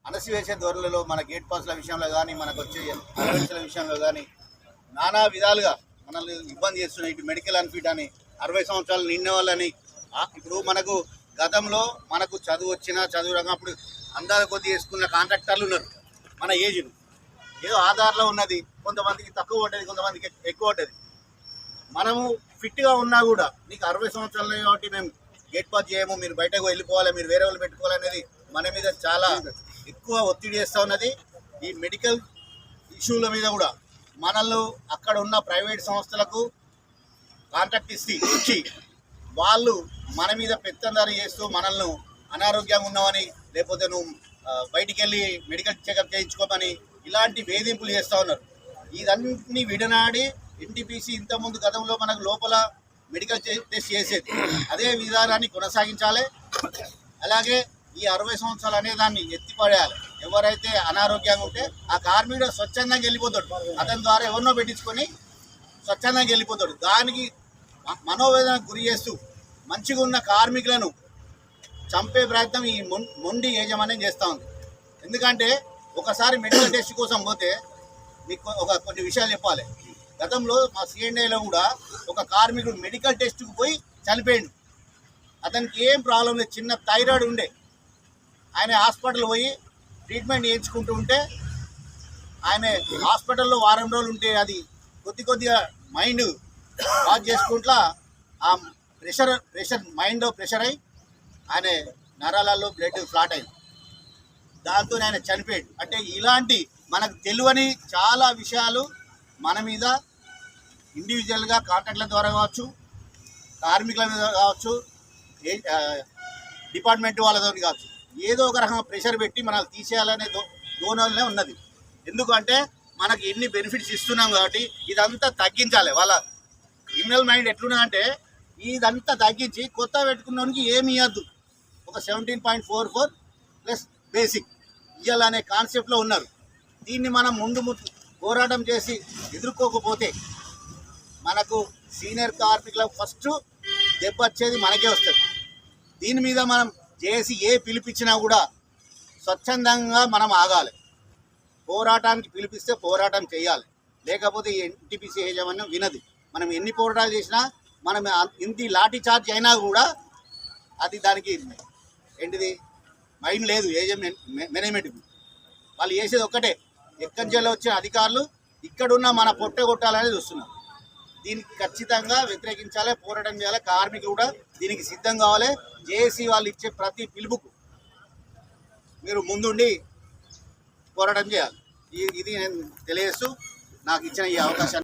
అణసివేసే ధోరణిలో మన గేట్ పాస్ల విషయంలో కానీ మనకు వచ్చే అలవెన్స్ల విషయంలో కానీ నానా విధాలుగా మనల్ని ఇబ్బంది చేస్తున్నాయి. ఇటు మెడికల్ అన్ఫిట్ అని 60 సంవత్సరాలు నిండిన వాళ్ళని ఇప్పుడు మనకు గతంలో మనకు చదువు వచ్చినా చదువు రానప్పుడు అందాల కొద్ది వేసుకున్న కాంట్రాక్టర్లు ఉన్నారు. మన ఏజ్ను ఏదో ఆధార్లో ఉన్నది, కొంతమందికి తక్కువ ఉంటుంది, కొంతమందికి ఎక్కువ ఉంటుంది. మనము ఫిట్గా ఉన్నా కూడా నీకు 60 సంవత్సరాలు కాబట్టి మేము గేట్ పాస్ చేయము, మీరు బయటకు వెళ్ళిపోవాలి, మీరు వేరే వాళ్ళు పెట్టుకోవాలనేది మన మీద చాలా ఎక్కువ ఒత్తిడి చేస్తూ ఉన్నది. ఈ మెడికల్ ఇష్యూల మీద కూడా మనల్ని అక్కడ ఉన్న ప్రైవేట్ సంస్థలకు కాంట్రాక్ట్ ఇచ్చి వాళ్ళు మన మీద పెత్తందారి చేస్తూ మనల్ని అనారోగ్యంగా ఉన్నామని, లేకపోతే నువ్వు బయటికి వెళ్ళి మెడికల్ చెకప్ చేయించుకోమని ఇలాంటి వేధింపులు చేస్తూ ఉన్నారు. ఇదన్నీ విడనాడి ఎన్టీపీసీ ఇంతకుముందు గతంలో మనకు లోపల మెడికల్ టెస్ట్ చేసేది, అదే విధానాన్ని కొనసాగించాలి. అలాగే ఈ 60 సంవత్సరాలు అనే దాన్ని ఎత్తిపడేయాలి. ఎవరైతే అనారోగ్యంగా ఉంటే ఆ కార్మికుడు స్వచ్ఛందంగా వెళ్ళిపోతాడు, అతని ద్వారా ఎవరినో పెట్టించుకొని స్వచ్ఛందంగా వెళ్ళిపోతాడు. దానికి మనోవేదనకు గురి చేస్తూ మంచిగా ఉన్న కార్మికులను చంపే ప్రయత్నం ఈ మొండి యాజమాన్యం చేస్తూ ఉంది. ఎందుకంటే ఒకసారి మెడికల్ టెస్ట్ కోసం పోతే మీకు కొన్ని విషయాలు చెప్పాలి. గతంలో మా సిఎండ్ఏలో కూడా ఒక కార్మికుడు మెడికల్ టెస్ట్కి పోయి చనిపోయాడు. అతనికి ఏం ప్రాబ్లం లేదు, చిన్న థైరాయిడ్ ఉండే. ఆయన హాస్పిటల్ పోయి ట్రీట్మెంట్ చేయించుకుంటూ ఉంటే ఆయన హాస్పిటల్లో వారం రోజులు ఉంటే అది కొద్దిగా మైండ్ వాచ్ చేసుకుంటా ఆ ప్రెషర్ మైండ్లో ప్రెషర్ అయ్యి ఆయన నరాలలో బ్లడ్ ఫ్లాట్ అయింది. దాంతో ఆయన చనిపోయాడు. అంటే ఇలాంటి మనకు తెలియని చాలా విషయాలు మన మీద ఇండివిజువల్గా కాంట్రాక్ట్ల ద్వారా కావచ్చు, కార్మికుల మీద కావచ్చు, డిపార్ట్మెంట్ వాళ్ళతో కావచ్చు, ఏదో ఒక రకంగా ప్రెషర్ పెట్టి మనల్ని తీసేయాలనే ధోరణిలోనే ఉన్నది. ఎందుకంటే మనకి ఎన్ని బెనిఫిట్స్ ఇస్తున్నాం కాబట్టి ఇదంతా తగ్గించాలి. వాళ్ళ క్రిమినల్ మైండ్ ఎట్లున్నదంటే ఇదంతా తగ్గించి కొత్త పెట్టుకున్నోనికి ఏమి ఇవ్వద్దు, ఒక 17.44 ప్లస్ బేసిక్ ఇవ్వాలనే కాన్సెప్ట్లో ఉన్నారు. దీన్ని మనం ముందు పోరాటం చేసి ఎదుర్కోకపోతే మనకు సీనియర్ కార్మికులకు ఫస్ట్ దెబ్బ వచ్చేది మనకే వస్తుంది. దీని మీద మనం చేసి పిలిపించినా కూడా స్వచ్ఛందంగా మనం ఆగాలి. పోరాటానికి పిలిపిస్తే పోరాటం చేయాలి, లేకపోతే ఈ ఎన్టీపీసీ యాజమాన్యం వినది. మనం ఎన్ని పోరాటాలు చేసినా మనం ఇంటి లాఠీ చార్జ్ అయినా కూడా అది దానికి ఏంటిది మైండ్ లేదు. మేనేజ్మెంట్కి వాళ్ళు చేసేది ఒక్కటే, ఎక్కడి జిల్లా వచ్చిన అధికారులు ఇక్కడున్న మన పొట్ట కొట్టాలని చూస్తున్నారు. దీనికి ఖచ్చితంగా వ్యతిరేకించాలి, పోరాటం చేయాలి. కార్మికులు కూడా దీనికి సిద్ధం కావాలి. జేఏసీ వాళ్ళు ఇచ్చే ప్రతి పిలుపుకు మీరు ముందుండి పోరాటం చేయాలి. ఇది నేను తెలియజేస్తూ నాకు ఇచ్చిన ఈ అవకాశాన్ని